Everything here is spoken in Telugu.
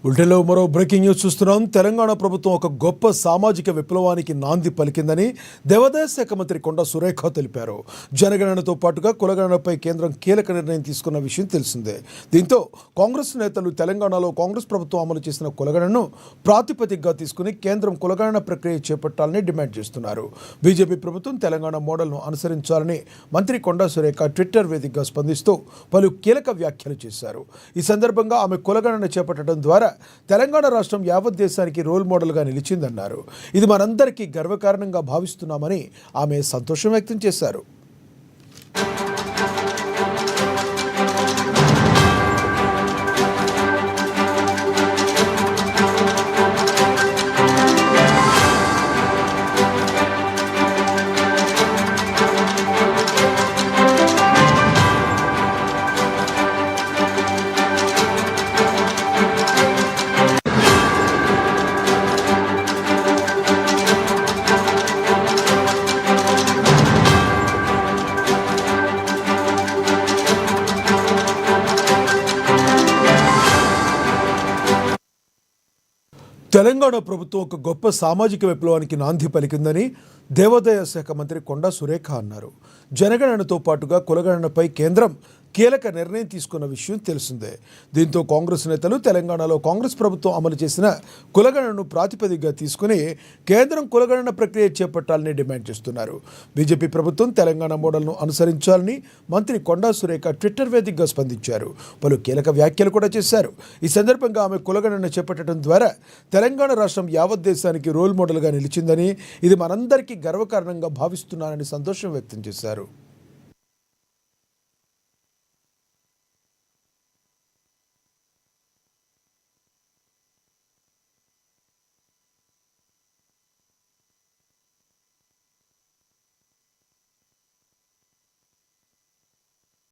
బులెటిన్లో మరో బ్రేకింగ్ న్యూస్ చూస్తున్నాం. తెలంగాణ ప్రభుత్వం ఒక గొప్ప సామాజిక విప్లవానికి నాంది పలికిందని దేవాదాయ శాఖ మంత్రి కొండా సురేఖ తెలిపారు. జనగణనతో పాటుగా కులగణనపై కేంద్రం కీలక నిర్ణయం తీసుకున్న విషయం తెలిసిందే. దీంతో కాంగ్రెస్ నేతలు తెలంగాణలో కాంగ్రెస్ ప్రభుత్వం అమలు చేసిన కులగణనను ప్రాతిపదికగా తీసుకుని కేంద్రం కులగణన ప్రక్రియ చేపట్టాలని డిమాండ్ చేస్తున్నారు. బీజేపీ ప్రభుత్వం తెలంగాణ మోడల్ను అనుసరించాలని మంత్రి కొండా సురేఖ ట్విట్టర్ వేదికగా స్పందిస్తూ పలు కీలక వ్యాఖ్యలు చేశారు. ఈ సందర్భంగా ఆమె కులగణన చేపట్టడం ద్వారా తెలంగాణ రాష్ట్రం యావత్ దేశానికి రోల్ మోడల్గా నిలిచిందన్నారు. ఇది మనందరికీ గర్వకారణంగా భావిస్తున్నామని ఆమె సంతోషం వ్యక్తం చేశారు. తెలంగాణ ప్రభుత్వం ఒక గొప్ప సామాజిక విప్లవానికి నాంది పలికిందని దేవాదాయ శాఖ మంత్రి కొండా సురేఖ అన్నారు. జనగణనతో పాటుగా కులగణనపై కేంద్రం కీలక నిర్ణయం తీసుకున్న విషయం తెలిసిందే. దీంతో కాంగ్రెస్ నేతలు తెలంగాణలో కాంగ్రెస్ ప్రభుత్వం అమలు చేసిన కులగణనను ప్రాతిపదికగా తీసుకుని కేంద్రం కులగణన ప్రక్రియ చేపట్టాలని డిమాండ్ చేస్తున్నారు. బీజేపీ ప్రభుత్వం తెలంగాణ మోడల్ను అనుసరించాలని మంత్రి కొండా సురేఖ ట్విట్టర్ వేదికగా స్పందించారు. పలు కీలక వ్యాఖ్యలు కూడా చేశారు. ఈ సందర్భంగా ఆమె కులగణన చేపట్టడం ద్వారా తెలంగాణ రాష్ట్రం యావత్ దేశానికి రోల్ మోడల్గా నిలిచిందని, ఇది మనందరికీ గర్వకారణంగా భావిస్తున్నానని సంతోషం వ్యక్తం చేశారు.